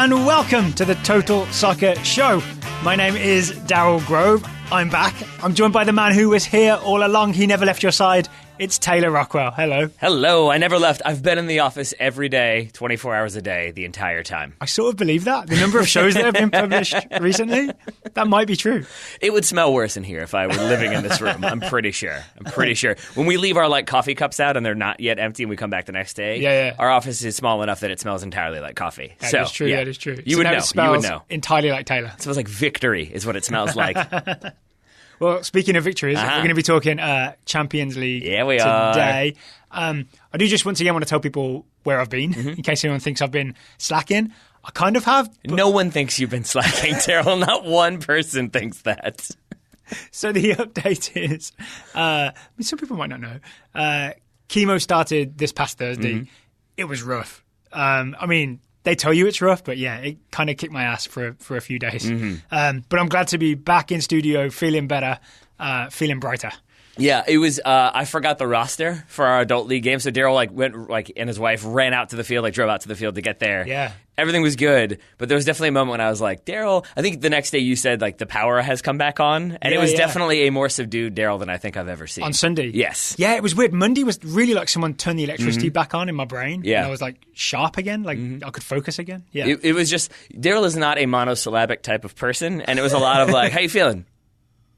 and welcome to the Total Soccer Show. My name is Daryl Grove. I'm back. I'm joined by the man who was here all along. He never left your side. It's Taylor Rockwell. Hello. Hello. I never left. I've been in the office every day, 24 hours a day, the entire time. I sort of believe that. The number of shows that have been published recently, that might be true. It would smell worse in here if I were living in this room. I'm pretty sure. When we leave our coffee cups out and they're not yet empty and we come back the next day, our office is small enough that it smells entirely like coffee. That is true. Yeah. That is true. You would know. It smells you would know. Entirely like Taylor. It smells like victory is what it smells like. Well, speaking of victories, we're going to be talking Champions League today. I do just once again want to tell people where I've been, in case anyone thinks I've been slacking. I kind of have. No one thinks you've been slacking, Daryl. Not one person thinks that. So the update is, some people might not know, chemo started this past Thursday. It was rough. They tell you it's rough, but yeah, it kind of kicked my ass for a few days. But I'm glad to be back in studio, feeling better, feeling brighter. Yeah, it was. I forgot the roster for our adult league game, so Daryl went and his wife ran out to the field, drove out to the field to get there. Yeah, everything was good, but there was definitely a moment when I was like, Daryl. I think the next day you said the power has come back on, and it was definitely a more subdued Daryl than I think I've ever seen on Sunday. Yes, yeah, it was weird. Monday was really like someone turned the electricity back on in my brain. Yeah, and I was sharp again, I could focus again. Yeah, it was just Daryl is not a monosyllabic type of person, and it was a lot of how you feeling?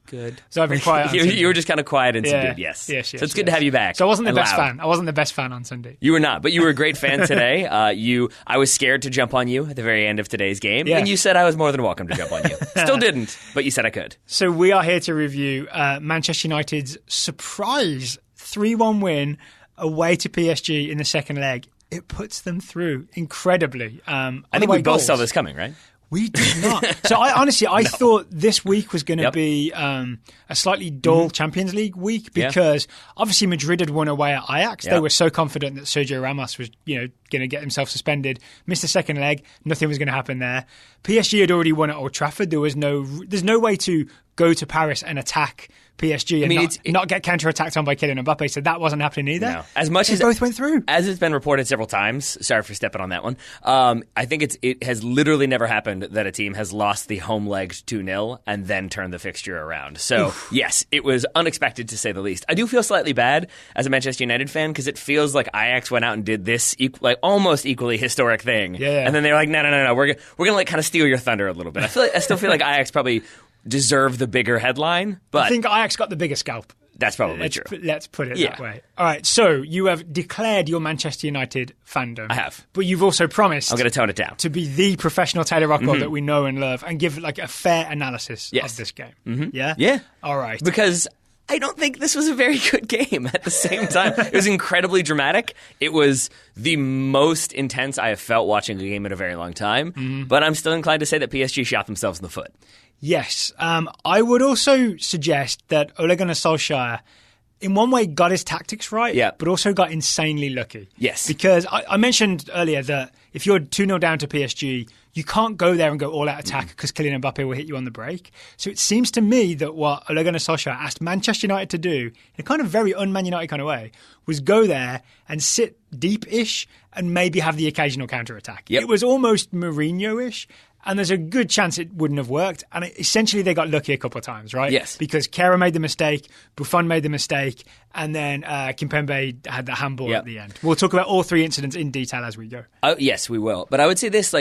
Good. So I've been quiet. You were just kind of quiet and subdued. Yes. So it's good to have you back. So I wasn't the best fan. I wasn't the best fan on Sunday. You were not, but you were a great fan today. I was scared to jump on you at the very end of today's game, and you said I was more than welcome to jump on you. Still didn't, but you said I could. So we are here to review Manchester United's surprise 3-1 win away to PSG in the second leg. It puts them through incredibly. I think we both saw this coming, right? We did not. So I thought this week was going to be a slightly dull Champions League week because obviously Madrid had won away at Ajax. They were so confident that Sergio Ramos was, going to get himself suspended. Missed the second leg. Nothing was going to happen there. PSG had already won at Old Trafford. There's no way to go to Paris and attack PSG and not get counter-attacked on by Kylian Mbappe, so that wasn't happening either. No. As much as both went through. As it's been reported several times, sorry for stepping on that one, I think it has literally never happened that a team has lost the home leg 2-0 and then turned the fixture around. So, yes, it was unexpected to say the least. I do feel slightly bad as a Manchester United fan because it feels like Ajax went out and did this almost equally historic thing. Yeah. And then they're like, no, we're going to kind of steal your thunder a little bit. I still feel like Ajax probably deserve the bigger headline, but I think Ajax got the bigger scalp. That's probably true. Let's put it that way. All right, so you have declared your Manchester United fandom. I have. But you've also promised I'm going to tone it down to be the professional Taylor Rockwell that we know and love and give a fair analysis of this game. Yeah? Yeah. All right. Because I don't think this was a very good game at the same time. It was incredibly dramatic. It was the most intense I have felt watching a game in a very long time. But I'm still inclined to say that PSG shot themselves in the foot. Yes. I would also suggest that Ole Gunnar Solskjaer, in one way, got his tactics right, but also got insanely lucky. Yes. Because I mentioned earlier that if you're 2-0 down to PSG, you can't go there and go all-out attack because Kylian Mbappe will hit you on the break. So it seems to me that what Ole Gunnar Solskjaer asked Manchester United to do, in a kind of very un-Man United kind of way, was go there and sit deep-ish and maybe have the occasional counter-attack. It was almost Mourinho-ish. And there's a good chance it wouldn't have worked. And essentially, they got lucky a couple of times, right? Yes. Because Kera made the mistake, Buffon made the mistake, and then Kimpembe had the handball at the end. We'll talk about all three incidents in detail as we go. Yes, we will. But I would say this,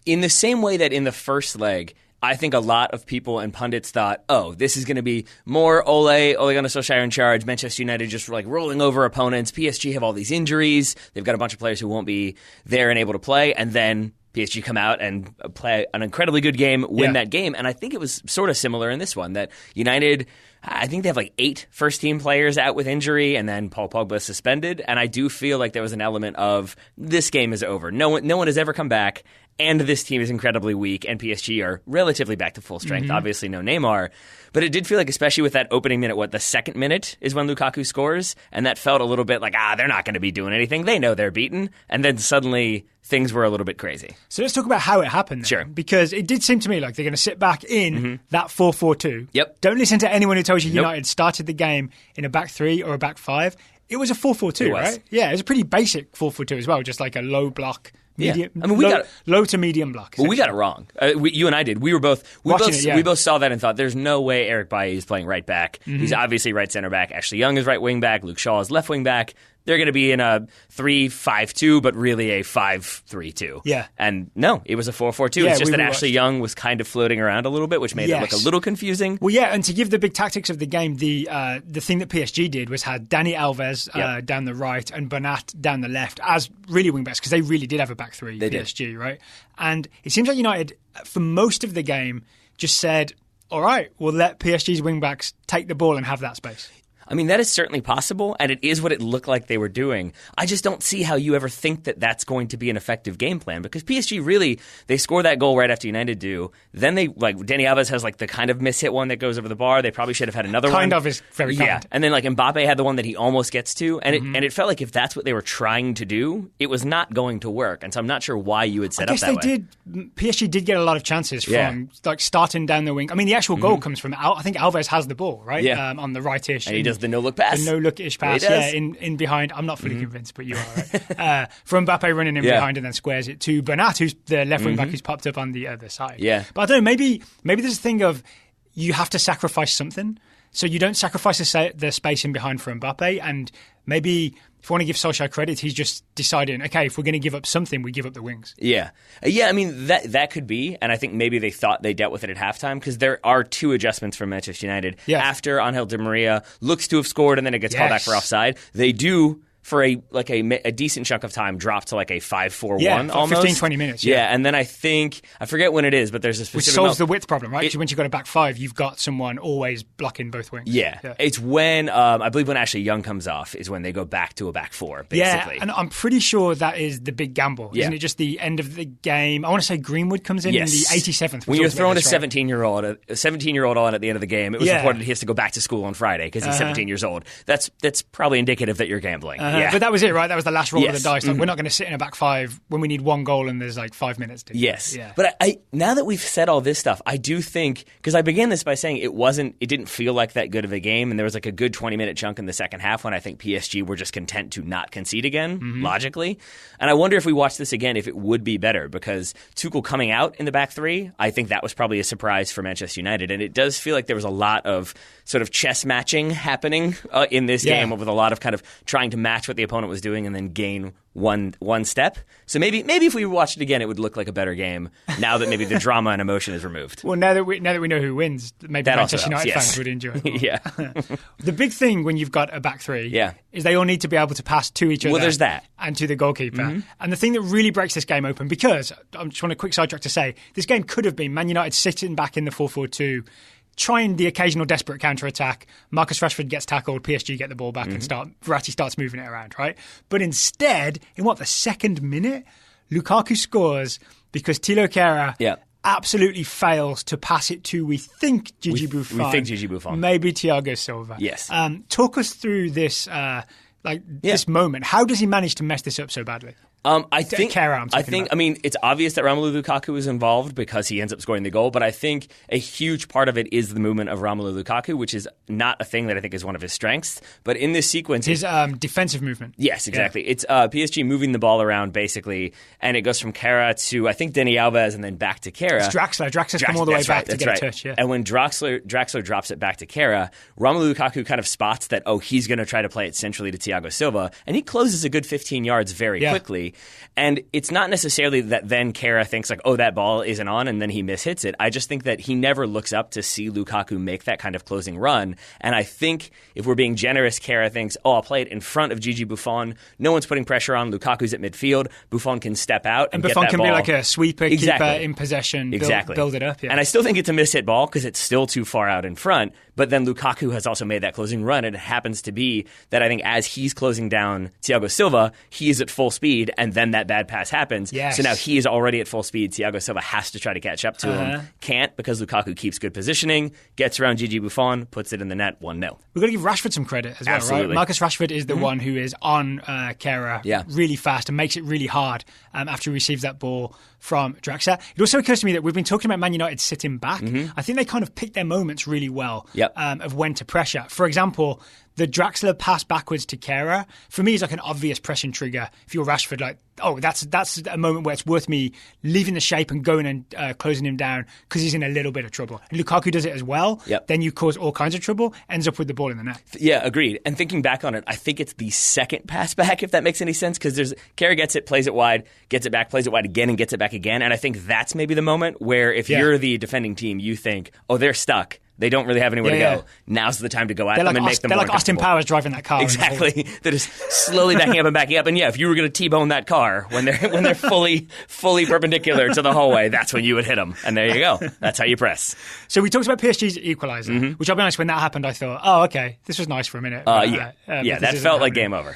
in the same way that in the first leg, I think a lot of people and pundits thought, this is going to be more Ole Gunnar Solskjaer in charge, Manchester United just rolling over opponents. PSG have all these injuries. They've got a bunch of players who won't be there and able to play. And then PSG come out and play an incredibly good game, win that game. And I think it was sort of similar in this one, that United, I think they have 8 first-team players out with injury, and then Paul Pogba suspended. And I do feel like there was an element of, this game is over. No one has ever come back, and this team is incredibly weak, and PSG are relatively back to full strength. Obviously no Neymar. But it did feel like, especially with that opening minute, the second minute is when Lukaku scores, and that felt a little bit like, they're not going to be doing anything. They know they're beaten. And then suddenly things were a little bit crazy. So let's talk about how it happened then. Sure. Because it did seem to me like they're going to sit back in that 4-4-2. Yep. Don't listen to anyone who tells you United started the game in a back 3 or a back 5. It was a 4-4-2, right? Yeah, it was a pretty basic 4-4-2 as well, just like a low block. Medium, I mean, low to medium block. Well, we got it wrong. You and I did. We both saw that and thought, "There's no way Eric Bailly is playing right back. He's obviously right center back. Ashley Young is right wing back. Luke Shaw is left wing back. They're going to be in a 3-5-2, but really a 5-3-2." Yeah. And no, it was a 4-4-2. It's just that Ashley Young was kind of floating around a little bit, which made it look a little confusing. Well, yeah, and to give the big tactics of the game, the thing that PSG did was had Dani Alves down the right and Bernat down the left as really wing backs, because they really did have a back three, PSG, right? And it seems like United, for most of the game, just said, all right, we'll let PSG's wing backs take the ball and have that space. I mean, that is certainly possible, and it is what it looked like they were doing. I just don't see how you ever think that that's going to be an effective game plan, because PSG really, they score that goal right after United do. Then they, like, Dani Alves has, like, the kind of miss-hit one that goes over the bar. They probably should have had another one. Kind of is very kind. Yeah, and then, like, Mbappe had the one that he almost gets to, and it felt like if that's what they were trying to do, it was not going to work. And so I'm not sure why you would set up that way. PSG did get a lot of chances from, like, starting down the wing. I mean, the actual goal comes from, I think Alves has the ball, right? Yeah. On the right-ish. And he does the no-look pass. Look-ish pass, in behind. I'm not fully convinced, but you are, right? From Mbappe running in behind and then squares it to Bernat, who's the left wing back who's popped up on the other side. Yeah. But I don't know, maybe there's a thing of you have to sacrifice something. So you don't sacrifice the space in behind for Mbappe, and maybe if you want to give Solskjaer credit, he's just deciding, okay, if we're going to give up something, we give up the wings. Yeah. I mean, that could be, and I think maybe they thought they dealt with it at halftime, because there are two adjustments from Manchester United. Yeah. After Angel Di Maria looks to have scored and then it gets called back for offside, they do, for a decent chunk of time, drop to like a 5-4-1 almost. 15-20 minutes. Yeah, and then I forget when it is, but there's a specific... Which solves the width problem, right? Because once you've got a back five, you've got someone always blocking both wings. Yeah. It's when, I believe when Ashley Young comes off is when they go back to a back four, basically. Yeah, and I'm pretty sure that is the big gamble. Isn't it just the end of the game? I want to say Greenwood comes in the 87th. When you're throwing a 17-year-old on at the end of the game, it was reported he has to go back to school on Friday because he's 17 years old. That's probably indicative that you're gambling. But that was it, right? That was the last roll of the dice. Like, we're not going to sit in a back five when we need one goal and there's like 5 minutes to do. Yes. Yeah. But I now that we've said all this stuff, I do think, because I began this by saying it didn't feel like that good of a game, and there was like a good 20-minute chunk in the second half when I think PSG were just content to not concede again, logically. And I wonder if we watch this again, if it would be better, because Tuchel coming out in the back three, I think that was probably a surprise for Manchester United. And it does feel like there was a lot of sort of chess matching happening in this game, with a lot of kind of trying to match what the opponent was doing and then gain one step. So maybe if we watched it again, it would look like a better game now that maybe the drama and emotion is removed. Well, now that we know who wins, maybe that Manchester United fans would enjoy it. Yeah. The big thing when you've got a back three is they all need to be able to pass to each other. Well, there's that. And to the goalkeeper. And the thing that really breaks this game open, because I just want a quick sidetrack to say, this game could have been Man United sitting back in the 4-4-2, trying the occasional desperate counter-attack. Marcus Rashford gets tackled, PSG get the ball back and Verratti starts moving it around, right? But instead, in the second minute, Lukaku scores because Thilo Kehrer absolutely fails to pass it to, we think, Gigi Buffon. We think Gigi Buffon. Maybe Thiago Silva. Yes. Talk us through this this moment. How does he manage to mess this up so badly? I think it's obvious that Romelu Lukaku is involved because he ends up scoring the goal, but I think a huge part of it is the movement of Romelu Lukaku, which is not a thing that I think is one of his strengths. But in this sequence, his defensive movement. Yes, exactly. Yeah. It's PSG moving the ball around basically, and it goes from Kehrer to I think Dani Alves and then back to Kehrer. It's Draxler. Draxler's come all the way back to get a touch. Yeah. And when Draxler drops it back to Kehrer, Romelu Lukaku kind of spots that he's going to try to play it centrally to Thiago Silva, and he closes a good 15 yards very quickly. And it's not necessarily that then Kehrer thinks like, that ball isn't on, and then he mishits it. I just think that he never looks up to see Lukaku make that kind of closing run. And I think if we're being generous, Kehrer thinks, I'll play it in front of Gigi Buffon. No one's putting pressure on. Lukaku's at midfield. Buffon can step out and Buffon get that can ball. Be like a sweeper, keeper in possession, build it up. Yeah. And I still think it's a mishit ball because it's still too far out in front. But then Lukaku has also made that closing run, and it happens to be that I think as he's closing down Thiago Silva, he is at full speed, and then that bad pass happens. Yes. So now he is already at full speed. Thiago Silva has to try to catch up to him. Can't, because Lukaku keeps good positioning, gets around Gigi Buffon, puts it in the net, 1-0. We've got to give Rashford some credit as well, Absolutely. Right? Marcus Rashford is the one who is on Kehrer really fast and makes it really hard after he receives that ball from Draxler. It also occurs to me that we've been talking about Man United sitting back. I think they kind of picked their moments really well of when to pressure. For example, the Draxler pass backwards to Kehrer, for me, is like an obvious pressing trigger. If you're Rashford, like, oh, that's a moment where it's worth me leaving the shape and going and closing him down because he's in a little bit of trouble. And Lukaku does it as well. Yep. Then you cause all kinds of trouble, ends up with the ball in the net. Yeah, agreed. And thinking back on it, I think it's the second pass back, if that makes any sense, because Kehrer gets it, plays it wide, gets it back, plays it wide again, and gets it back again. And I think that's maybe the moment where if you're the defending team, you think, oh, they're stuck. They don't really have anywhere to go. Now's the time to go at them and make them more They're like Austin Powers driving that car. Exactly. They're just slowly backing up and backing up. And yeah, if you were going to T-bone that car when they're fully perpendicular to the hallway, that's when you would hit them. And there you go. That's how you press. So we talked about PSG's equaliser, which I'll be honest, when that happened, I thought, oh, okay, this was nice for a minute. That felt like game over.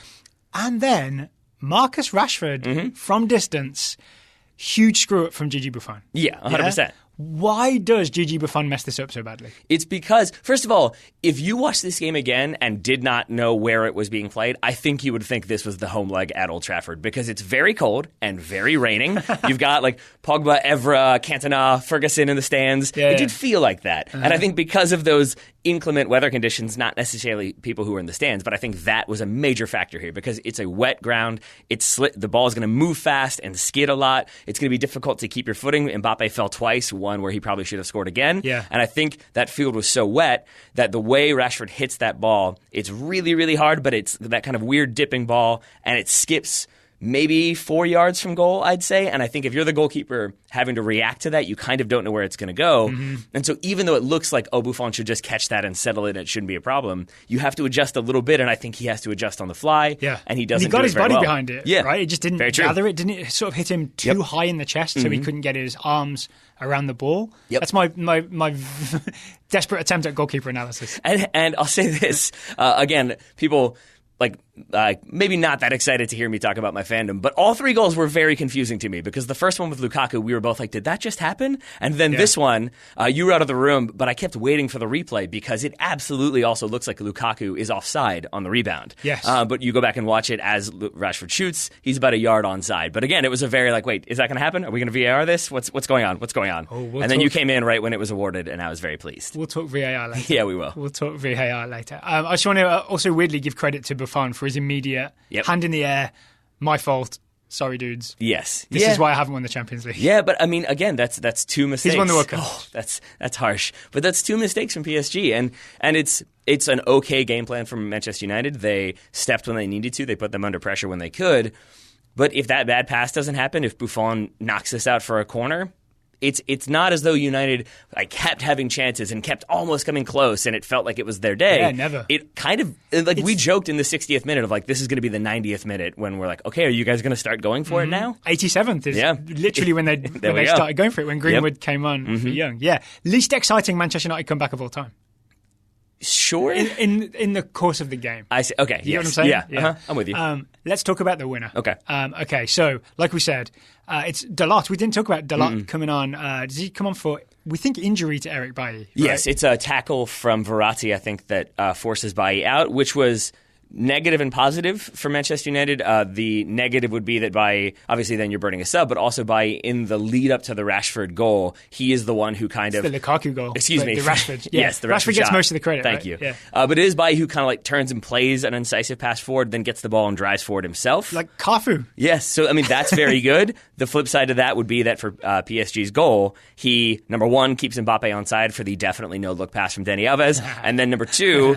And then Marcus Rashford, from distance, huge screw up from Gigi Buffon. Yeah, 100%. Yeah? Why does Gigi Buffon mess this up so badly? It's because, first of all, if you watched this game again and did not know where it was being played, I think you would think this was the home leg at Old Trafford because it's very cold and very raining. You've got like Pogba, Evra, Cantona, Ferguson in the stands. It did feel like that. And I think because of those inclement weather conditions, not necessarily people who were in the stands, but I think that was a major factor here because it's a wet ground. The ball is going to move fast and skid a lot. It's going to be difficult to keep your footing. Mbappe fell twice, one where he probably should have scored again. Yeah. And I think that field was so wet that the way Rashford hits that ball, it's really, really hard, but it's that kind of weird dipping ball, and it skips maybe 4 yards from goal, I'd say. And I think if you're the goalkeeper having to react to that, you kind of don't know where it's going to go. And so even though it looks like, oh, Buffon should just catch that and settle it and it shouldn't be a problem, you have to adjust a little bit, and I think he has to adjust on the fly. Yeah. And he doesn't and he got do his it very body well. behind it, right? It just didn't gather it. Didn't it sort of hit him too high in the chest so he couldn't get his arms around the ball? That's my desperate attempt at goalkeeper analysis. And I'll say this, again, people maybe not that excited to hear me talk about my fandom, but all three goals were very confusing to me because the first one with Lukaku, we were both like, did that just happen? And then this one, you were out of the room, but I kept waiting for the replay because it absolutely also looks like Lukaku is offside on the rebound. Yes. But you go back and watch it as Rashford shoots, he's about a yard onside. But again, it was a very wait, is that going to happen? Are we going to VAR this? What's going on? What's going on? And then you came in right when it was awarded, and I was very pleased. We'll talk VAR later. Yeah, we will. We'll talk VAR later. I just want to also weirdly give credit to Buffon for his immediate hand in the air. My fault. Sorry, dudes. Yes. This is why I haven't won the Champions League. Yeah, but I mean, again, that's two mistakes. He's won the World Cup. Oh, that's harsh. But that's two mistakes from PSG, and it's an okay game plan from Manchester United. They stepped when they needed to. They put them under pressure when they could. But if that bad pass doesn't happen, if Buffon knocks this out for a corner, it's not as though United kept having chances and kept almost coming close and it felt like it was their day. Yeah, never. It kind of, we joked in the 60th minute of this is going to be the 90th minute when we're like, okay, are you guys going to start going for it now? 87th is literally when they started going for it, when Greenwood came on for Young. Yeah. Least exciting Manchester United comeback of all time. Sure. In the course of the game. I see. Okay. You know what I'm saying? Yeah. I'm with you. Let's talk about the winner. Okay. Okay. So, like we said, it's Dalot. We didn't talk about Dalot coming on. Does he come on for, we think, injury to Eric Bailly? Right? Yes. It's a tackle from Verratti, I think, that forces Bailly out, which was negative and positive for Manchester United. The negative would be that Bailly, obviously then you're burning a sub, but also Bailly in the lead up to the Rashford goal, he is the one who kind of... the Lukaku goal. Excuse me. The Rashford. Yes, the Rashford gets shot. most of the credit. Thank you. Yeah. But it is Bailly who kind of turns and plays an incisive pass forward, then gets the ball and drives forward himself. Like Cafu. Yes. So, I mean, that's very good. The flip side of that would be that for PSG's goal, he, number one, keeps Mbappe onside for the definitely no-look pass from Dani Alves, and then number two,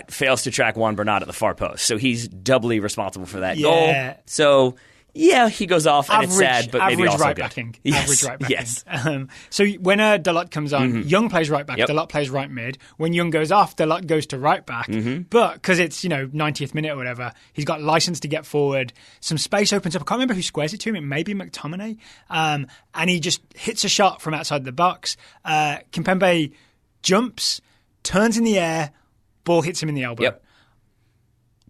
fails to track Juan Bernat at the far post. So he's doubly responsible for that goal. So, yeah, he goes off, and it's sad, but maybe also good. Average right backing. Yes. So when Dalot comes on, Young plays right back, Dalot plays right mid. When Young goes off, Dalot goes to right back. But because it's 90th minute or whatever, he's got license to get forward. Some space opens up. I can't remember who squares it to him. It may be McTominay. And he just hits a shot from outside the box. Kimpembe jumps, turns in the air, ball hits him in the elbow. Yep.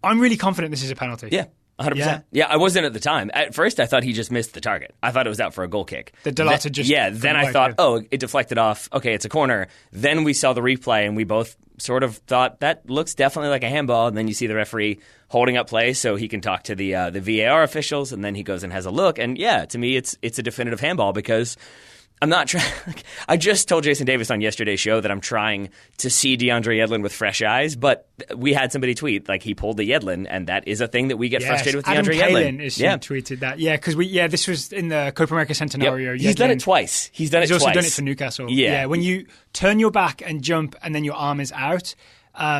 I'm really confident this is a penalty. Yeah. 100%. Yeah, I wasn't at the time. At first, I thought he just missed the target. I thought it was out for a goal kick. The Dalot had just... Yeah, then I thought, it deflected off. Okay, it's a corner. Then we saw the replay, and we both sort of thought, that looks definitely like a handball. And then you see the referee holding up play so he can talk to the VAR officials, and then he goes and has a look. And yeah, to me, it's a definitive handball because... I'm not trying. I just told Jason Davis on yesterday's show that I'm trying to see DeAndre Yedlin with fresh eyes, but we had somebody tweet like he pulled the Yedlin, and that is a thing that we get frustrated with Adam DeAndre Palin Yedlin. Tweeted that. Yeah, because this was in the Copa America Centenario. Yep. He's done it twice. He's also done it for Newcastle. Yeah. When you turn your back and jump, and then your arm is out.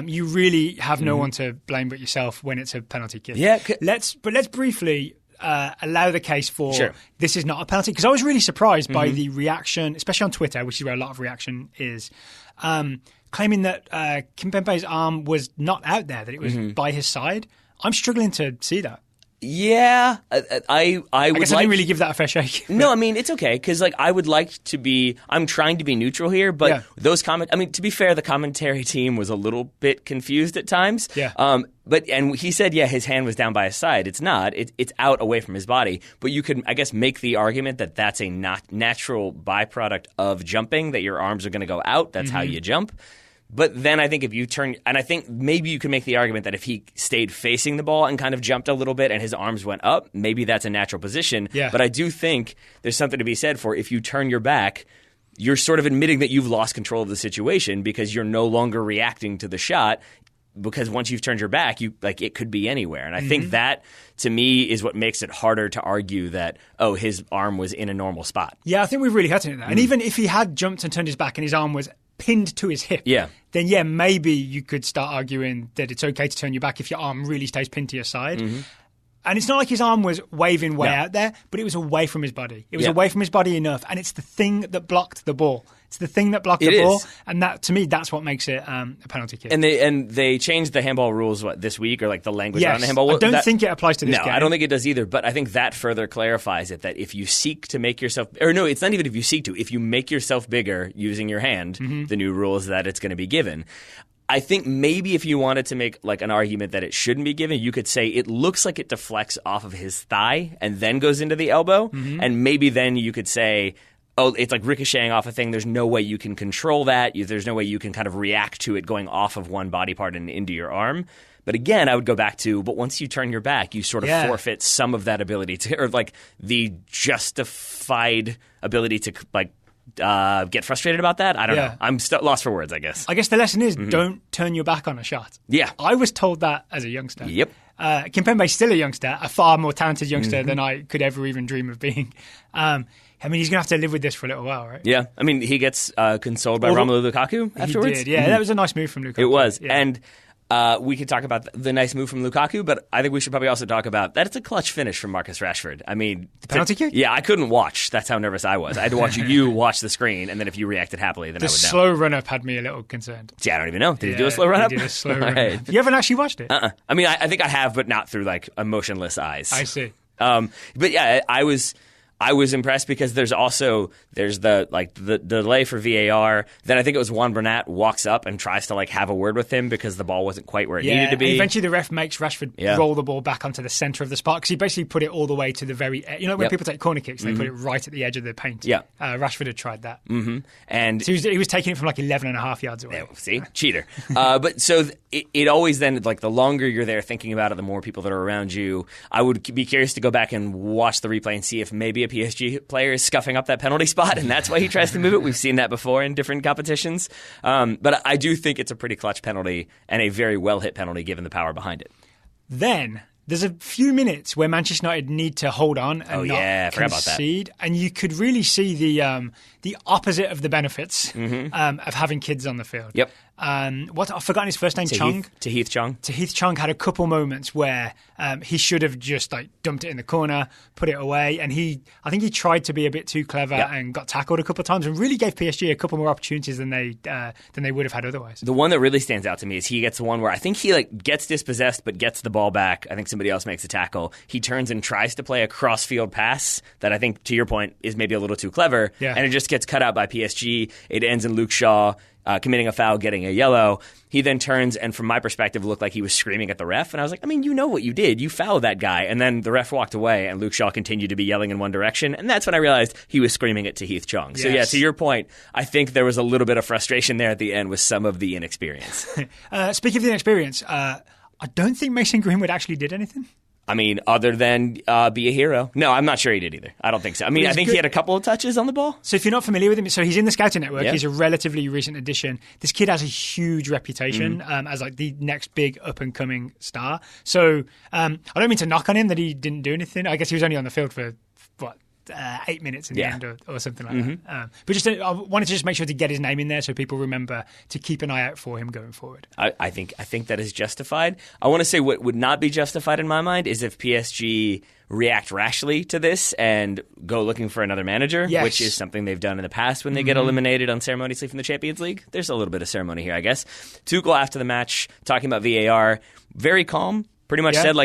You really have no one to blame but yourself when it's a penalty kick. Yeah. Let's briefly allow the case for this is not a penalty, because I was really surprised by the reaction, especially on Twitter, which is where a lot of reaction is, claiming that Kimpembe's arm was not out there, that it was by his side. I'm struggling to see that. Yeah, I guess I didn't really give that a fair shake. No, I mean, it's okay, because I would like to be – I'm trying to be neutral here, but those comments – I mean, to be fair, the commentary team was a little bit confused at times. Yeah. And he said, his hand was down by his side. It's not. It's out away from his body. But you could, I guess, make the argument that that's a natural byproduct of jumping, that your arms are going to go out. That's how you jump. But then I think if you turn – and I think maybe you could make the argument that if he stayed facing the ball and kind of jumped a little bit and his arms went up, maybe that's a natural position. Yeah. But I do think there's something to be said for if you turn your back, you're sort of admitting that you've lost control of the situation because you're no longer reacting to the shot. Because once you've turned your back, it could be anywhere. And I think that, to me, is what makes it harder to argue that, his arm was in a normal spot. Yeah, I think we've really hit it there. And even if he had jumped and turned his back and his arm was pinned to his hip, then maybe you could start arguing that it's okay to turn your back if your arm really stays pinned to your side. And it's not like his arm was waving way out there, but it was away from his body. It was away from his body enough, and it's the thing that blocked the ball. It's the thing that blocked the ball, and that, to me, that's what makes it a penalty kick. And they changed the handball rules this week, or the language around the handball. I don't think it applies to this game. No, I don't think it does either. But I think that further clarifies it, that if you seek to make yourself, or no, it's not even if you seek to. If you make yourself bigger using your hand, the new rule is that it's going to be given. I think maybe if you wanted to make an argument that it shouldn't be given, you could say it looks like it deflects off of his thigh and then goes into the elbow, and maybe then you could say, it's like ricocheting off a thing. There's no way you can control that. There's no way you can kind of react to it going off of one body part and into your arm. But again, I would go back to, but once you turn your back, you sort of forfeit some of that ability to, or the justified ability to get frustrated about that. I don't know. I'm lost for words, I guess. I guess the lesson is don't turn your back on a shot. Yeah. I was told that as a youngster. Yep. Kimpembe's still a youngster, a far more talented youngster than I could ever even dream of being. I mean, he's going to have to live with this for a little while, right? Yeah. I mean, he gets consoled by Romelu Lukaku afterwards. He did, yeah. That was a nice move from Lukaku. It was. Yeah. And we could talk about the nice move from Lukaku, but I think we should probably also talk about that it's a clutch finish from Marcus Rashford. I mean, the penalty kick? Yeah, I couldn't watch. That's how nervous I was. I had to watch you watch the screen, and then if you reacted happily, then I would know. The slow run-up had me a little concerned. See, I don't even know. Did he do a slow run-up? He did a slow run-up. Right. You haven't actually watched it? I mean, I think I have, but not through emotionless eyes. I see. But yeah, I was impressed because there's the delay for VAR. Then I think it was Juan Bernat walks up and tries to have a word with him because the ball wasn't quite where it needed to be. And eventually the ref makes Rashford roll the ball back onto the centre of the spot because he basically put it all the way to the very edge. When people take corner kicks, they put it right at the edge of the paint. Yeah. Rashford had tried that. And so he was taking it from 11 and a half yards away. See? Cheater. But so it always then, the longer you're there thinking about it, the more people that are around you. I would be curious to go back and watch the replay and see if maybe a PSG player is scuffing up that penalty spot, and that's why he tries to move it. We've seen that before in different competitions. But I do think it's a pretty clutch penalty and a very well-hit penalty given the power behind it. Then there's a few minutes where Manchester United need to hold on and not concede, and you could really see the opposite of the benefits of having kids on the field. Yep. I've forgotten his first name. Tahith Chong. Tahith Chong had a couple moments where he should have just dumped it in the corner, put it away, and I think he tried to be a bit too clever and got tackled a couple of times and really gave PSG a couple more opportunities than they would have had otherwise. The one that really stands out to me is he gets the one where I think he gets dispossessed but gets the ball back. I think somebody else makes a tackle. He turns and tries to play a cross-field pass that I think, to your point, is maybe a little too clever, and it just gets cut out by PSG. It ends in Luke Shaw committing a foul, getting a yellow. He then turns and, from my perspective, looked like he was screaming at the ref. And I was like, I mean, you know what you did. You fouled that guy. And then the ref walked away and Luke Shaw continued to be yelling in one direction. And that's when I realized he was screaming at Tahith Chong. Yes. So, yeah, to your point, I think there was a little bit of frustration there at the end with some of the inexperience. Speaking of the inexperience, I don't think Mason Greenwood actually did anything. I mean, other than be a hero. No, I'm not sure he did either. I don't think so. I mean, I think he had a couple of touches on the ball. So if you're not familiar with him, so he's in the scouting network. Yeah. He's a relatively recent addition. This kid has a huge reputation as like the next big up-and-coming star. So I don't mean to knock on him that he didn't do anything. I guess he was only on the field for, 8 minutes in the end or something like that. But just I wanted to just make sure to get his name in there so people remember to keep an eye out for him going forward. I think that is justified. I want to say what would not be justified in my mind is if PSG react rashly to this and go looking for another manager, which is something they've done in the past when they get eliminated unceremoniously from the Champions League. There's a little bit of ceremony here, I guess. Tuchel after the match talking about VAR, very calm, pretty much said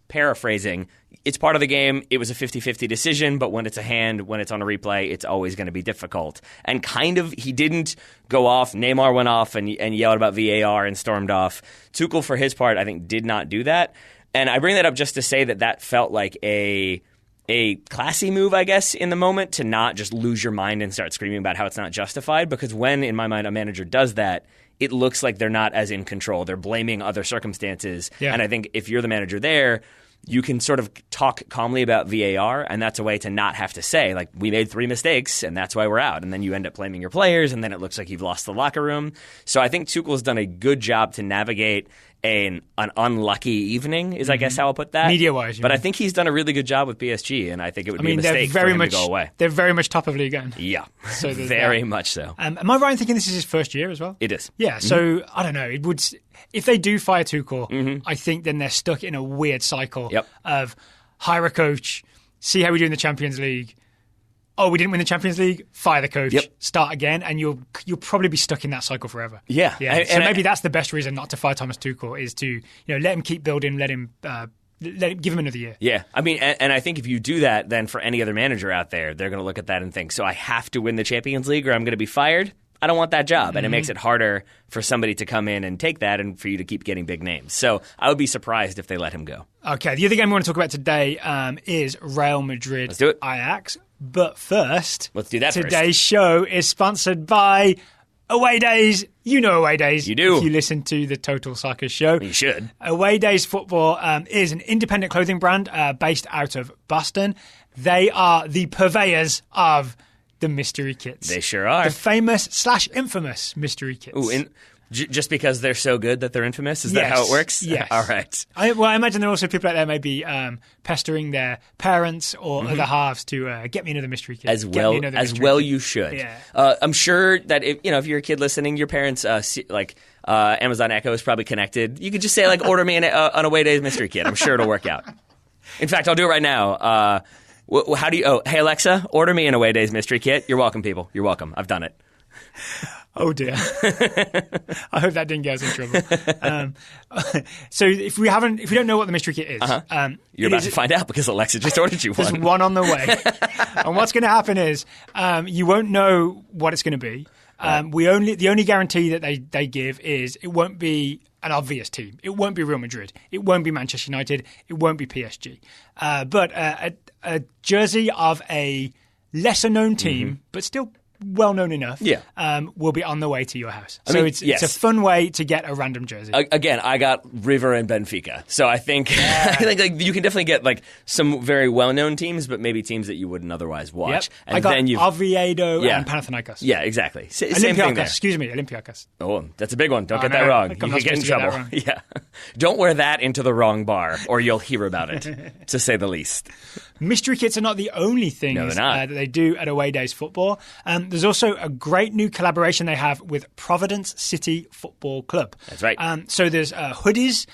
paraphrasing, it's part of the game. It was a 50-50 decision, but when it's a hand, when it's on a replay, it's always going to be difficult. And kind of, he didn't go off. Neymar went off and yelled about VAR and stormed off. Tuchel, for his part, I think did not do that. And I bring that up just to say that felt like a classy move, I guess, in the moment, to not just lose your mind and start screaming about how it's not justified. Because when, in my mind, a manager does that, it looks like they're not as in control. They're blaming other circumstances. Yeah. And I think if you're the manager there, you can sort of talk calmly about VAR, and that's a way to not have to say, like, we made 3 mistakes, and that's why we're out. And then you end up blaming your players, and then it looks like you've lost the locker room. So I think Tuchel's done a good job to navigate an unlucky evening, is I guess how I'll put that. Media-wise. But I think he's done a really good job with PSG, and I think it would be a mistake for him to go away. They're very much top of league again. Yeah, so very much so. Am I right in thinking this is his first year as well? It is. Yeah, so I don't know. It would, if they do fire Tuchel, I think then they're stuck in a weird cycle of hire a coach, see how we do in the Champions League. Oh, we didn't win the Champions League. Fire the coach. Start again, and you'll probably be stuck in that cycle forever. Yeah. So maybe that's the best reason not to fire Thomas Tuchel is to let him keep building, let him give him another year. Yeah, I mean, and I think if you do that, then for any other manager out there, they're going to look at that and think, so I have to win the Champions League, or I'm going to be fired. I don't want that job. And it makes it harder for somebody to come in and take that and for you to keep getting big names. So I would be surprised if they let him go. Okay, the other game we want to talk about today is Real Madrid. Let's do it. Ajax. But first, let's do that today's show is sponsored by Away Days. You know Away Days. You do. If you listen to the Total Soccer Show. You should. Away Days Football is an independent clothing brand based out of Boston. They are the purveyors of the mystery kits. They sure are. The famous/infamous mystery kits. Ooh, just because they're so good that they're infamous? Is that how it works? Yes. All right. I imagine there are also people out there maybe pestering their parents or other halves to get me another mystery kit. As well you should. Yeah. I'm sure that if you're a kid listening, your parents Amazon Echo is probably connected. You could just say order me an Away Days mystery kit. I'm sure it'll work out. In fact, I'll do it right now. How do you? Hey Alexa, order me an Away Days mystery kit. You're welcome, people. You're welcome. I've done it. Oh dear! I hope that didn't get us in trouble. So if we don't know what the mystery kit is, you're about to find out because Alexa just ordered you one. There's one on the way, and what's going to happen is you won't know what it's going to be. The only guarantee that they give is it won't be an obvious team. It won't be Real Madrid. It won't be Manchester United. It won't be PSG. But a jersey of a lesser known team, but still well known enough, will be on the way to your house. It's a fun way to get a random jersey. Again, I got River and Benfica, so I think you can definitely get some very well known teams, but maybe teams that you wouldn't otherwise watch. Yep. And I got Oviedo and Panathinaikos. Yeah, exactly. Same thing there. Excuse me, Olympiacos. Oh, that's a big one. Don't get that wrong. You can get in trouble. Yeah, don't wear that into the wrong bar, or you'll hear about it, to say the least. Mystery kits are not the only things that they do at Away Days Football. There's also a great new collaboration they have with Providence City Football Club. That's right. So there's hoodies,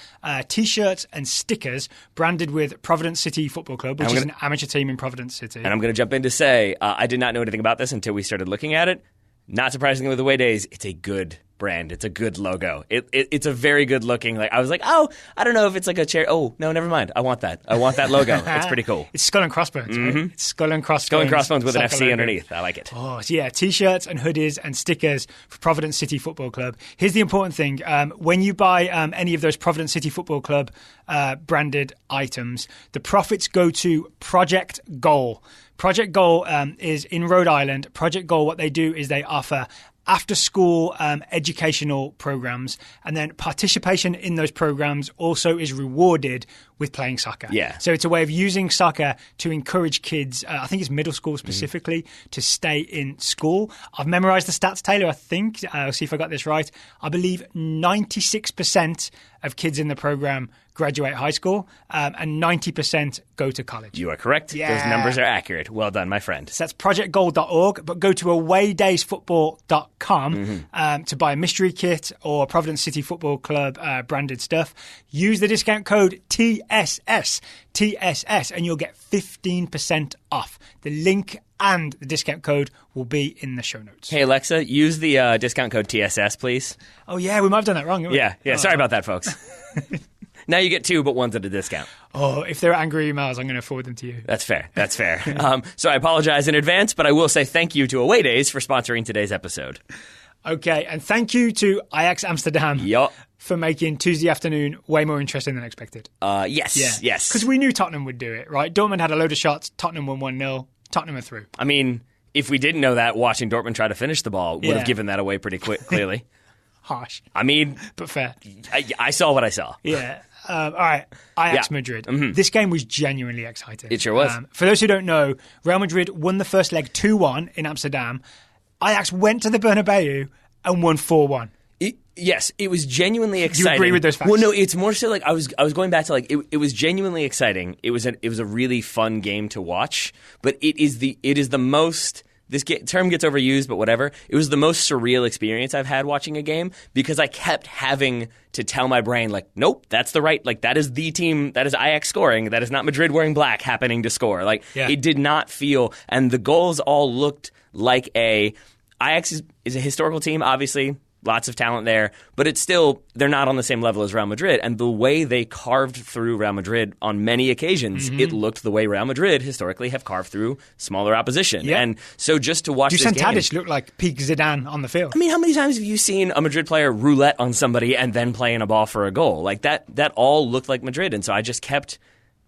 T-shirts and stickers branded with Providence City Football Club, which is an amateur team in Providence City. And I'm going to jump in to say I did not know anything about this until we started looking at it. Not surprisingly with Away Days, it's a good brand. It's a good logo. It's a very good looking. I was like, I don't know if it's like a chair. Oh no, never mind. I want that logo. It's pretty cool. It's skull and crossbones. Right? It's skull and crossbones. Skull and crossbones with an FC logo underneath. I like it. Oh so yeah, T-shirts and hoodies and stickers for Providence City Football Club. Here's the important thing: when you buy any of those Providence City Football Club branded items, the profits go to Project Goal. Project Goal is in Rhode Island. Project Goal, what they do is they offer after-school educational programs, and then participation in those programs also is rewarded with playing soccer. Yeah. So it's a way of using soccer to encourage kids, I think it's middle school specifically, to stay in school. I've memorized the stats, Taylor, I think. I'll see if I got this right. I believe 96% of kids in the program graduate high school, and 90% go to college. You are correct. Yeah. Those numbers are accurate. Well done, my friend. So that's projectgoal.org, but go to awaydaysfootball.com to buy a mystery kit or Providence City Football Club branded stuff. Use the discount code TSS, and you'll get 15% off. The link and the discount code will be in the show notes. Hey, Alexa, use the discount code TSS, please. Oh, yeah, we might have done that wrong. Yeah. Sorry about that, folks. Now you get 2, but one's at a discount. Oh, if they're angry emails, I'm going to forward them to you. That's fair. So I apologize in advance, but I will say thank you to Away Days for sponsoring today's episode. Okay, and thank you to Ajax Amsterdam for making Tuesday afternoon way more interesting than expected. Yes. Because we knew Tottenham would do it, right? Dortmund had a load of shots. Tottenham won 1-0. Tottenham are through. I mean, if we didn't know that, watching Dortmund try to finish the ball would have given that away pretty clearly. Harsh. I mean, but fair. I saw what I saw. Yeah. All right. Ajax Madrid. Mm-hmm. This game was genuinely exciting. It sure was. For those who don't know, Real Madrid won the first leg 2-1 in Amsterdam. Ajax went to the Bernabeu and won 4-1. Yes, it was genuinely exciting. Do you agree with those facts? Well, no, it's more so like I was going back to like it was genuinely exciting. It was a really fun game to watch, but it is the most. This term gets overused, but whatever. It was the most surreal experience I've had watching a game because I kept having to tell my brain, like, nope, that's the right, like, that is the team, that is Ajax scoring, that is not Madrid wearing black happening to score. Like, It did not feel, and the goals all looked like Ajax is a historical team, obviously. Lots of talent there, but it's still, they're not on the same level as Real Madrid. And the way they carved through Real Madrid on many occasions, it looked the way Real Madrid historically have carved through smaller opposition. Yeah. And so just to watch this game... Tadic looked like peak Zidane on the field. I mean, how many times have you seen a Madrid player roulette on somebody and then playing a ball for a goal? Like that all looked like Madrid. And so I just kept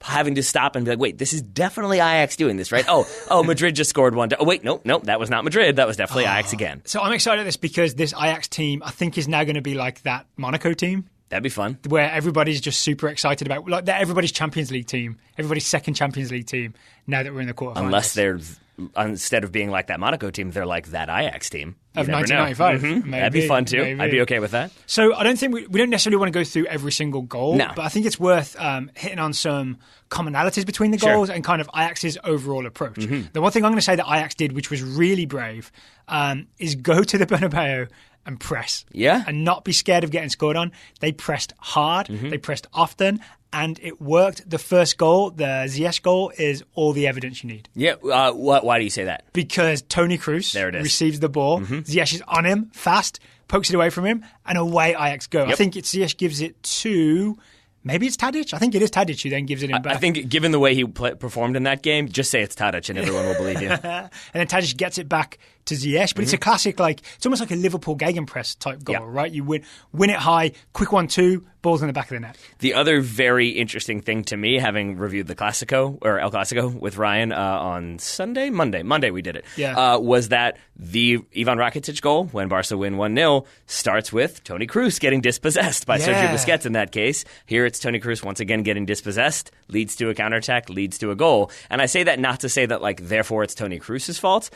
having to stop and be like, wait, this is definitely Ajax doing this, right? Oh, Madrid just scored one. Oh, wait, nope, that was not Madrid. That was definitely Ajax again. So I'm excited at this because this Ajax team, I think, is now going to be like that Monaco team. That'd be fun. Where everybody's just super excited about, like, they're everybody's Champions League team, everybody's second Champions League team, now that we're in the quarterfinals. Unless they're, instead of being like that Monaco team, they're like that Ajax team. Of 1995. Mm-hmm. That'd be fun too. Maybe. I'd be okay with that. So I don't think we don't necessarily want to go through every single goal, but I think it's worth hitting on some commonalities between the goals and kind of Ajax's overall approach. Mm-hmm. The one thing I'm going to say that Ajax did, which was really brave, is go to the Bernabeu and press. Yeah. And not be scared of getting scored on. They pressed hard. Mm-hmm. They pressed often. And it worked. The first goal, the Ziyech goal, is all the evidence you need. Yeah. Why do you say that? Because Toni Kroos receives the ball. Mm-hmm. Ziyech is on him, fast, pokes it away from him, and away Ajax go. Yep. I think Ziyech gives it to... Maybe it's Tadic. I think it is Tadic who then gives it in back. I think given the way he performed in that game, just say it's Tadic and everyone will believe you. And then Tadic gets it back to Ziyech. But it's a classic, like, it's almost like a Liverpool gegenpress type goal, right? You win it high, quick 1-2, balls in the back of the net. The other very interesting thing to me, having reviewed the Clasico, or El Clasico with Ryan on Monday we did it, was that the Ivan Rakitic goal, when Barca win 1-0, starts with Toni Kroos getting dispossessed by Sergio Busquets in that case. Here it's Toni Kroos once again getting dispossessed, leads to a counterattack, leads to a goal. And I say that not to say that, like, therefore it's Toni Kroos' fault.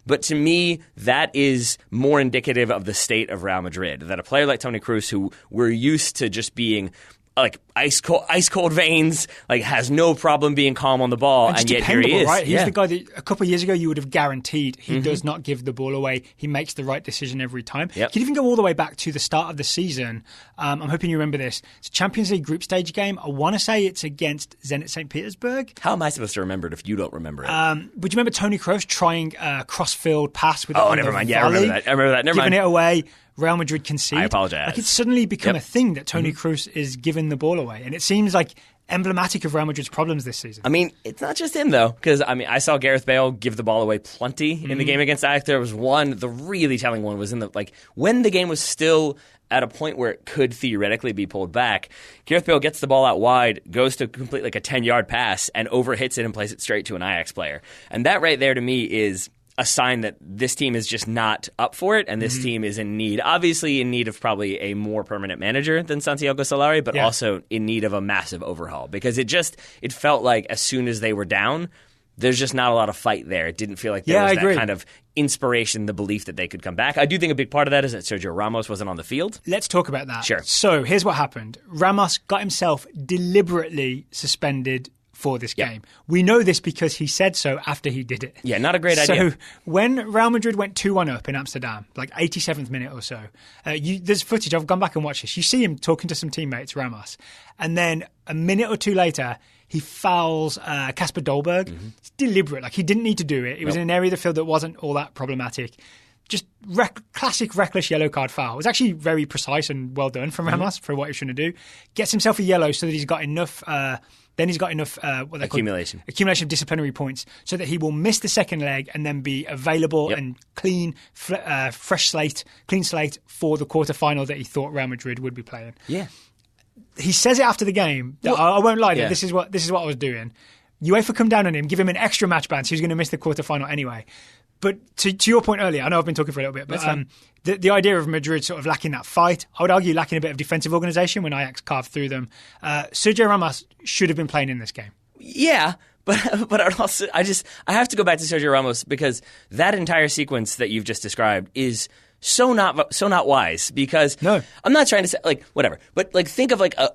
But to me, that is more indicative of the state of Real Madrid. That a player like Toni Kroos, who we're used to just being like ice cold veins, like has no problem being calm on the ball, and yet here he is. Right? He's the guy that a couple of years ago you would have guaranteed he does not give the ball away. He makes the right decision every time. Yep. You can even go all the way back to the start of the season. I'm hoping you remember this. It's a Champions League group stage game. I want to say it's against Zenit St. Petersburg. How am I supposed to remember it if you don't remember it? Would you remember Toni Kroos trying a cross-field pass with never mind. Yeah, I remember that. Never mind. Giving it away. Real Madrid concede. I apologize. Like, it's suddenly become a thing that Toni Kroos is giving the ball away. And it seems like emblematic of Real Madrid's problems this season. I mean, it's not just him, though, because I saw Gareth Bale give the ball away plenty in the game against Ajax. There was one, the really telling one was when the game was still at a point where it could theoretically be pulled back. Gareth Bale gets the ball out wide, goes to complete like a 10-yard pass, and overhits it and plays it straight to an Ajax player. And that right there to me is... a sign that this team is just not up for it, and this team is obviously in need of probably a more permanent manager than Santiago Solari, but also in need of a massive overhaul, because it felt like as soon as they were down, there's just not a lot of fight there. It didn't feel like there was that kind of inspiration, the belief that they could come back. I do think a big part of that is that Sergio Ramos wasn't on the field. Let's talk about that. Sure. So here's what happened. Ramos got himself deliberately suspended for this game. We know this because he said so after he did it. Yeah, not a great idea. So when Real Madrid went 2-1 up in Amsterdam, like 87th minute or so, there's footage, I've gone back and watched this. You see him talking to some teammates, Ramos, and then a minute or two later, he fouls Kasper Dolberg. It's deliberate. Like, he didn't need to do it. It was in an area of the field that wasn't all that problematic. Just classic reckless yellow card foul. It was actually very precise and well done from Ramos for what he shouldn't do. Gets himself a yellow so that he's got enough... Then he's got enough accumulation of disciplinary points so that he will miss the second leg and then be available and clean slate for the quarterfinal that he thought Real Madrid would be playing. Yeah, he says it after the game. That I won't lie. This is what I was doing. UEFA come down on him, give him an extra match ban, so he's going to miss the quarterfinal anyway. But to your point earlier, I know I've been talking for a little bit, but the idea of Madrid sort of lacking that fight, I would argue lacking a bit of defensive organisation when Ajax carved through them. Sergio Ramos should have been playing in this game. Yeah, but I have to go back to Sergio Ramos because that entire sequence that you've just described is so not wise, because I'm not trying to say like whatever, but like think of like a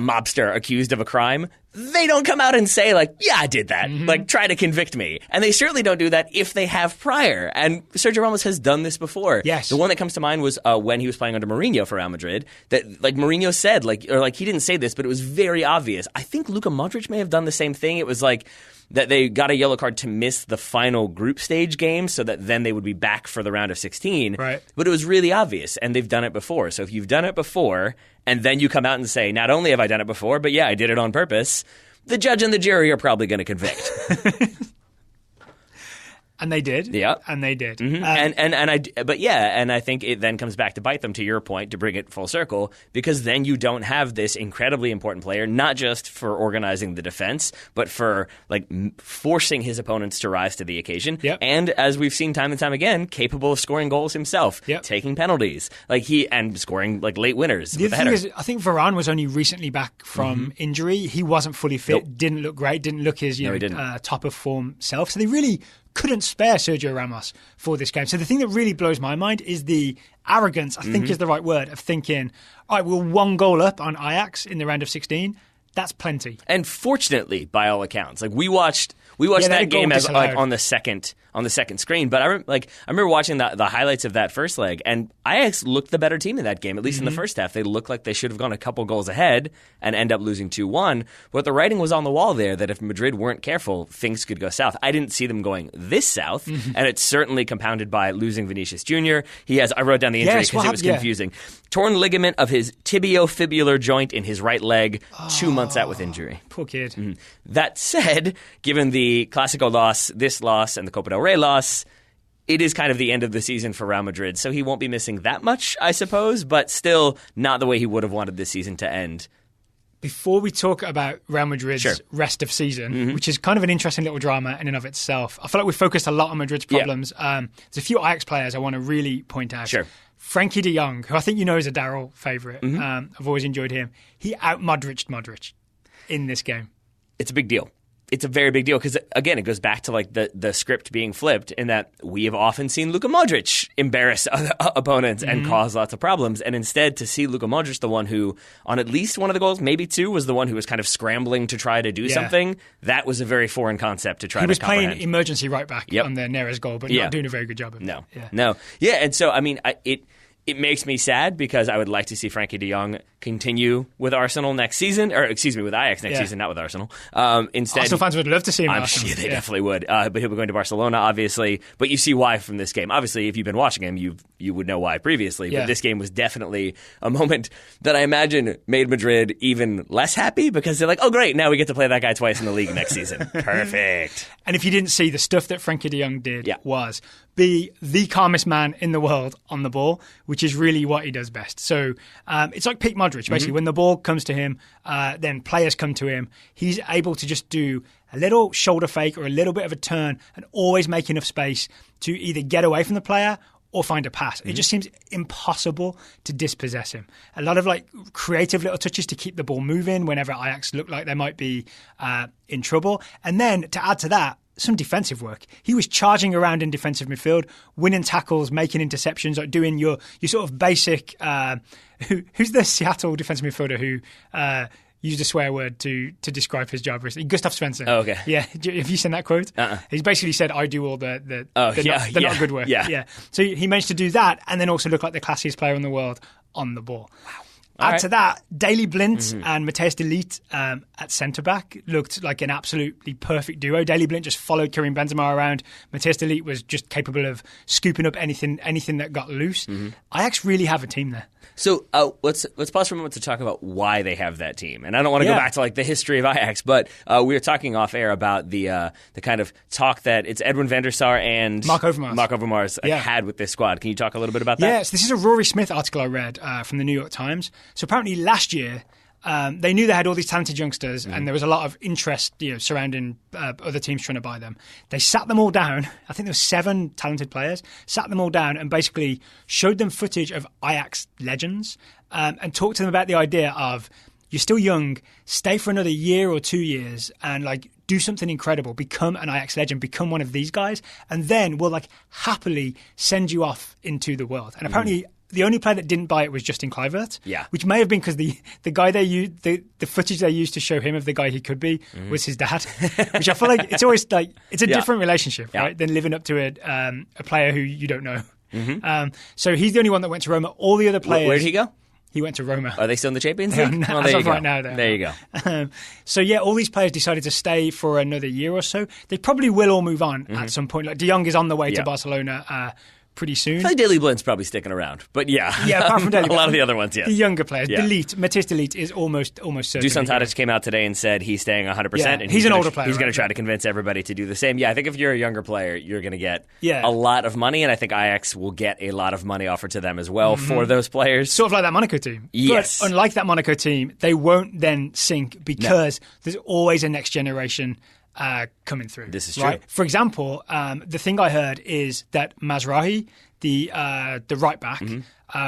mobster accused of a crime. They don't come out and say like, yeah, I did that. Like, try to convict me. And they certainly don't do that if they have prior. And Sergio Ramos has done this before. Yes. The one that comes to mind was when he was playing under Mourinho for Real Madrid. That like Mourinho said he didn't say this, but it was very obvious. I think Luka Modric may have done the same thing. It was like that they got a yellow card to miss the final group stage game so that then they would be back for the round of 16. Right. But it was really obvious, and they've done it before. So if you've done it before, and then you come out and say, not only have I done it before, but yeah, I did it on purpose, the judge and the jury are probably going to convict. And they did. Yeah. And they did. And I think it then comes back to bite them, to your point, to bring it full circle, because then you don't have this incredibly important player, not just for organizing the defense, but for like forcing his opponents to rise to the occasion. Yep. And as we've seen time and time again, capable of scoring goals himself, taking penalties, and scoring like late winners. The other thing is, I think Varane was only recently back from injury. He wasn't fully fit, didn't look great, didn't look his top of form self. So they really couldn't spare Sergio Ramos for this game. So the thing that really blows my mind is the arrogance, I think is the right word, of thinking, all right, we're one goal up on Ajax in the round of 16. That's plenty. And fortunately, by all accounts, like we watched that game as like on the second screen. But I remember watching the highlights of that first leg, and Ajax looked the better team in that game. At least in the first half, they looked like they should have gone a couple goals ahead and end up losing 2-1. But the writing was on the wall there that if Madrid weren't careful, things could go south. I didn't see them going this south, and it's certainly compounded by losing Vinicius Jr. I wrote down the injury because it was confusing. Torn ligament of his tibiofibular joint in his right leg, 2 months out with injury. Poor kid. That said, given the Clásico loss, this loss, and the Copa del Rey loss, it is kind of the end of the season for Real Madrid, so he won't be missing that much, I suppose, but still not the way he would have wanted this season to end. Before we talk about Real Madrid's rest of season, which is kind of an interesting little drama in and of itself, I feel like we focused a lot on Madrid's problems. There's a few Ajax players I want to really point out. Sure. Frankie de Jong, who I think you know is a Daryl favourite. I've always enjoyed him. He out-Modric'd Modric in this game. It's a big deal. It's a very big deal because, again, it goes back to like the script being flipped in that we have often seen Luka Modric embarrass other opponents and cause lots of problems. And instead, to see Luka Modric, the one who, on at least one of the goals, maybe two, was the one who was kind of scrambling to try to do something, that was a very foreign concept to try to comprehend. He was playing emergency right back on the Neres goal, but not doing a very good job of it. No. Yeah, and so, I mean, it makes me sad because I would like to see Frankie de Jong continue with Arsenal next season, or excuse me, with Ajax next season, not with Arsenal. Instead, Arsenal fans would love to see him. I'm sure they definitely would. But he'll be going to Barcelona, obviously. But you see why from this game. Obviously, if you've been watching him, you would know why previously. But this game was definitely a moment that I imagine made Madrid even less happy because they're like, oh great, now we get to play that guy twice in the league next season. Perfect. And if you didn't see, the stuff that Frankie de Jong did was be the calmest man in the world on the ball. which is really what he does best. So it's like peak Modric, basically. When the ball comes to him, then players come to him. He's able to just do a little shoulder fake or a little bit of a turn and always make enough space to either get away from the player or find a pass. It just seems impossible to dispossess him. A lot of like creative little touches to keep the ball moving whenever Ajax look like they might be in trouble. And then to add to that, some defensive work. He was charging around in defensive midfield, winning tackles, making interceptions, like doing your sort of basic... who's the Seattle defensive midfielder who... used a swear word to describe his job recently. Gustav Svensson. Oh, okay. Yeah. Have you seen that quote? He's basically said, I do all the not good work. Yeah. So he managed to do that and then also look like the classiest player in the world on the ball. Wow. Add to that, Daley Blind and Matthijs de Ligt at centre-back looked like an absolutely perfect duo. Daley Blind just followed Karim Benzema around. Matthijs de Ligt was just capable of scooping up anything that got loose. Ajax really have a team there. So let's pause for a moment to talk about why they have that team. And I don't want to go back to like the history of Ajax, but we were talking off air about the kind of talk that it's Edwin van der Sar and Mark Overmars had with this squad. Can you talk a little bit about that? Yes, this is a Rory Smith article I read from the New York Times. So apparently last year, they knew they had all these talented youngsters and there was a lot of interest surrounding other teams trying to buy them. They sat them all down. I think there were 7 talented players. Sat them all down and basically showed them footage of Ajax legends and talked to them about the idea of, you're still young, stay for another year or 2 years and like do something incredible, become an Ajax legend, become one of these guys, and then we'll like happily send you off into the world. And apparently the only player that didn't buy it was Justin Kluivert, which may have been because the guy they used, the footage they used to show him of the guy he could be was his dad, which I feel like it's always like, it's a different relationship, right, than living up to a player who you don't know. So he's the only one that went to Roma. All the other players... Where did he go? He went to Roma. Are they still in the Champions League? Well, there you go. Right now, there you go. So yeah, all these players decided to stay for another year or so. They probably will all move on at some point. Like De Jong is on the way to Barcelona pretty soon. I feel like Daley Blind's probably sticking around, but apart from Daley a lot of the other ones, the younger players. Matthijs de Ligt is almost certain. Dusan Tadic came out today and said he's staying 100%. And he's an older player. He's going to try to convince everybody to do the same. Yeah, I think if you're a younger player, you're going to get a lot of money, and I think Ajax will get a lot of money offered to them as well for those players. Sort of like that Monaco team. Yes. But unlike that Monaco team, they won't then sink because there's always a next generation coming through. This is true. Right? For example, the thing I heard is that Mazraoui, the right back,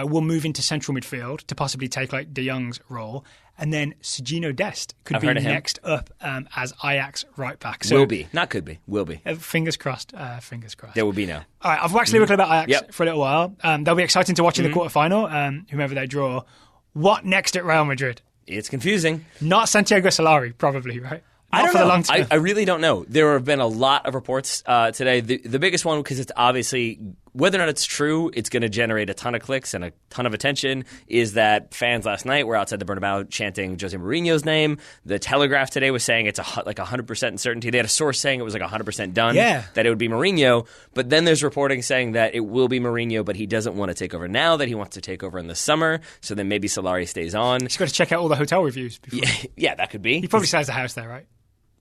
will move into central midfield to possibly take like De Jong's role, and then Serginho Dest could be next up as Ajax right back. So, will be, not could be, will be. Fingers crossed. Fingers crossed. There will be now. All right, I've waxed lyrical about Ajax for a little while. They'll be exciting to watch in the quarterfinal. Whomever they draw. What next at Real Madrid? It's confusing. Not Santiago Solari, probably, right? I don't know. I really don't know. There have been a lot of reports today. The biggest one, because it's obviously, whether or not it's true, it's going to generate a ton of clicks and a ton of attention, is that fans last night were outside the Bernabeu chanting Jose Mourinho's name. The Telegraph today was saying it's like 100% certainty. They had a source saying it was like 100% done, that it would be Mourinho. But then there's reporting saying that it will be Mourinho, but he doesn't want to take over now, that he wants to take over in the summer. So then maybe Solari stays on. He's got to check out all the hotel reviews before. Yeah, that could be. He probably still has a house there, right?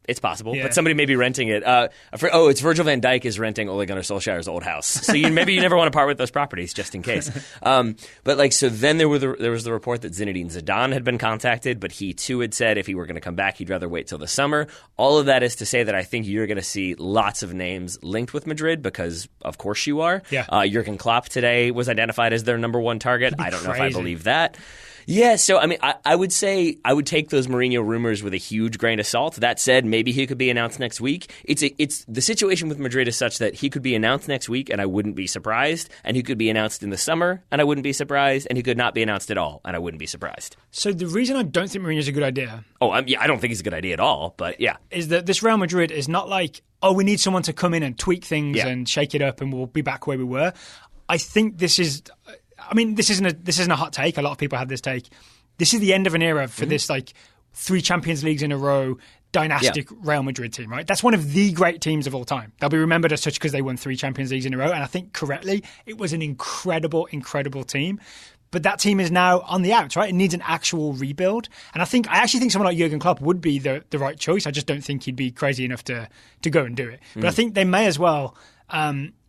It's possible, but somebody may be renting it. It's Virgil van Dijk is renting Ole Gunnar Solskjaer's old house. So maybe you never want to part with those properties, just in case. So then there was the report that Zinedine Zidane had been contacted, but he too had said if he were going to come back, he'd rather wait till the summer. All of that is to say that I think you're going to see lots of names linked with Madrid because, of course, you are. Yeah. Jurgen Klopp today was identified as their number one target. I don't know if I believe that. Yeah, so I mean, I would say I would take those Mourinho rumors with a huge grain of salt. That said, maybe he could be announced next week. It's the situation with Madrid is such that he could be announced next week and I wouldn't be surprised, and he could be announced in the summer and I wouldn't be surprised, and he could not be announced at all and I wouldn't be surprised. So the reason I don't think Mourinho's a good idea, I don't think he's a good idea at all, but is that this Real Madrid is not like, we need someone to come in and tweak things and shake it up and we'll be back where we were. I think this is. I mean, this isn't a hot take. A lot of people have this take. This is the end of an era for this, like, 3 Champions Leagues in a row dynastic Real Madrid team, right? That's one of the great teams of all time. They'll be remembered as such because they won 3 Champions Leagues in a row, and I think correctly, it was an incredible, incredible team. But that team is now on the outs, right? It needs an actual rebuild. And I actually think someone like Jurgen Klopp would be the right choice. I just don't think he'd be crazy enough to go and do it. But I think they may as well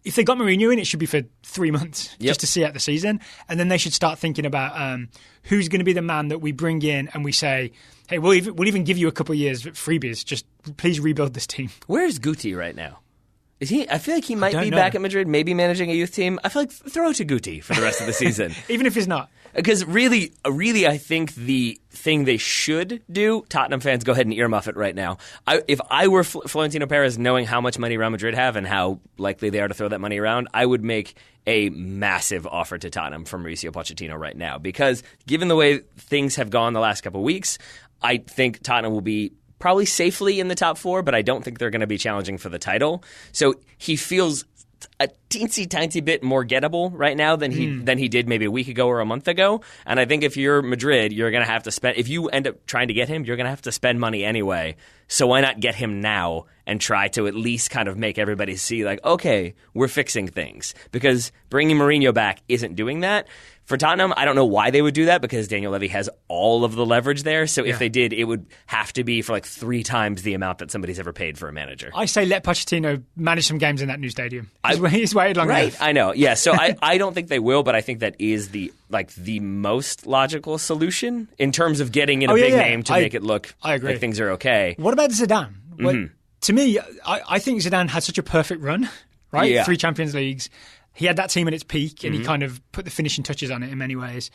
if they got Mourinho in, it should be for 3 months just to see out the season. And then they should start thinking about who's going to be the man that we bring in and we say, hey, we'll even give you a couple of years freebies. Just please rebuild this team. Where's Guti right now? Is he? I feel like he might be back at Madrid, maybe managing a youth team. I feel like throw it to Guti for the rest of the season. Even if he's not. Because really, I think the thing they should do, Tottenham fans, go ahead and earmuff it right now. If I were Florentino Perez, knowing how much money Real Madrid have and how likely they are to throw that money around, I would make a massive offer to Tottenham from Mauricio Pochettino right now. Because given the way things have gone the last couple of weeks, I think Tottenham will be probably safely in the top 4, but I don't think they're going to be challenging for the title. So he feels a teensy-tiny bit more gettable right now than he did maybe a week ago or a month ago. And I think if you're Madrid, you're going to have to spend – if you end up trying to get him, you're going to have to spend money anyway. So why not get him now and try to at least kind of make everybody see like, okay, we're fixing things. Because bringing Mourinho back isn't doing that. For Tottenham, I don't know why they would do that because Daniel Levy has all of the leverage there. So if they did, it would have to be for like 3 times the amount that somebody's ever paid for a manager. I say let Pochettino manage some games in that new stadium. He's waited long enough. I know. Yeah, so I don't think they will, but I think that is the most logical solution in terms of getting in a big name to make it look like things are okay. What about Zidane? To me, I think Zidane had such a perfect run, right? Yeah. 3 Champions Leagues. He had that team at its peak, and he kind of put the finishing touches on it in many ways.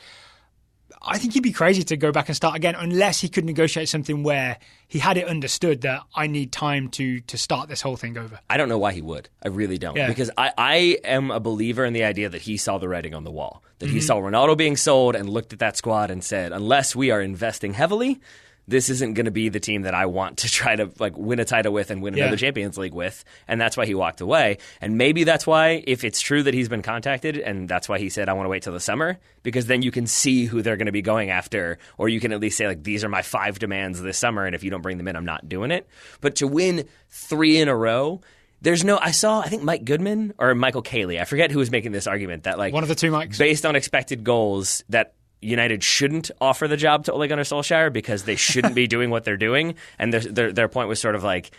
I think he'd be crazy to go back and start again unless he could negotiate something where he had it understood that I need time to start this whole thing over. I don't know why he would. I really don't. Yeah. Because I am a believer in the idea that he saw the writing on the wall. That he saw Ronaldo being sold and looked at that squad and said, unless we are investing heavily, this isn't going to be the team that I want to try to win a title with and win another Champions League with. And that's why he walked away. And maybe that's why, if it's true that he's been contacted, and that's why he said, I want to wait till the summer, because then you can see who they're going to be going after, or you can at least say, like, these are my 5 demands this summer, and if you don't bring them in, I'm not doing it. But to win 3 in a row, I think Mike Goodman or Michael Cayley, I forget who was making this argument that one of the 2 Mikes, based on expected goals, that United shouldn't offer the job to Ole Gunnar Solskjaer because they shouldn't be doing what they're doing. And their point was sort of like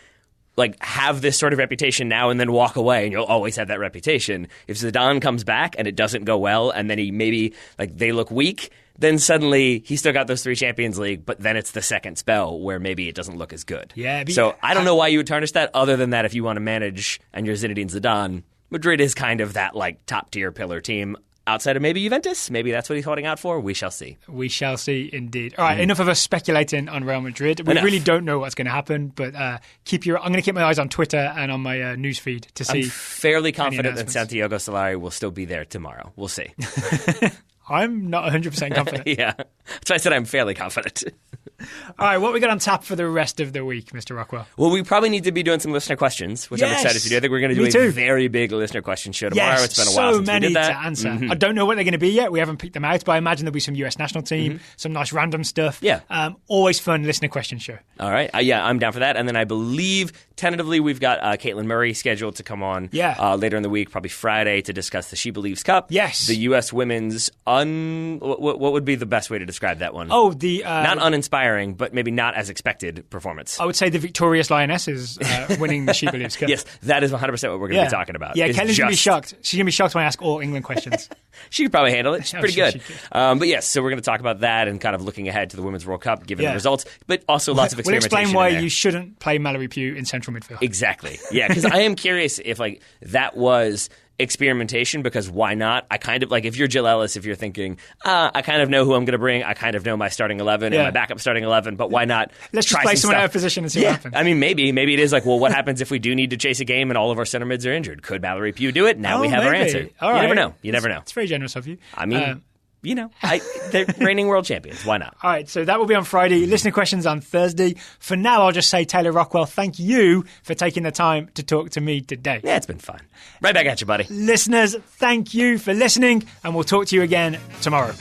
have this sort of reputation now and then walk away and you'll always have that reputation. If Zidane comes back and it doesn't go well and then he maybe they look weak, then suddenly he's still got those 3 Champions League, but then it's the second spell where maybe it doesn't look as good. Yeah. So I don't know why you would tarnish that other than that if you want to manage and you're Zinedine Zidane, Madrid is kind of that top tier pillar team. Outside of maybe Juventus, maybe that's what he's holding out for. We shall see. We shall see, indeed. All right, enough of us speculating on Real Madrid. We really don't know what's going to happen, but I'm going to keep my eyes on Twitter and on my newsfeed to see. I'm fairly confident that Santiago Solari will still be there tomorrow. We'll see. I'm not 100% confident. Yeah, that's why I said I'm fairly confident. All right, what we got on tap for the rest of the week, Mr. Rockwell? Well, we probably need to be doing some listener questions, which I'm excited to do. I think we're going to do a very big listener question show tomorrow. Yes, it's been a while since we did that. So many to answer. I don't know what they're going to be yet. We haven't picked them out, but I imagine there'll be some US national team, some nice random stuff. Yeah. Always fun listener question show. All right. Yeah, I'm down for that. And then I believe, tentatively, we've got Caitlin Murray scheduled to come on later in the week, probably Friday, to discuss the She Believes Cup. Yes. The U.S. women's what would be the best way to describe that one? Oh, the... not uninspiring, but maybe not as expected performance. I would say the victorious Lionesses winning the She Believes Cup. Yes, that is 100% what we're going to be talking about. Yeah, Kelly's going to be shocked. She's going to be shocked when I ask all England questions. She could probably handle it. She's pretty good. But yes, so we're going to talk about that and kind of looking ahead to the Women's World Cup, given the results, but also lots of experimentation. We'll explain why you shouldn't play Mallory Pugh in central midfield. Exactly. Yeah, because I am curious if that was experimentation, because why not? I kind of if you're Jill Ellis, if you're thinking, I kind of know who I'm going to bring, I kind of know my starting 11 and my backup starting 11, but why not? Let's just play someone out of position and see what happens. I mean, maybe it is what happens if we do need to chase a game and all of our center mids are injured? Could Mallory Pugh do it? Now we have our answer. All right. You never know. It's very generous of you. I mean, they're reigning world champions. Why not? All right, so that will be on Friday. Listener questions on Thursday. For now, I'll just say, Taylor Rockwell, thank you for taking the time to talk to me today. Yeah, it's been fun. Right back at you, buddy. Listeners, thank you for listening, and we'll talk to you again tomorrow.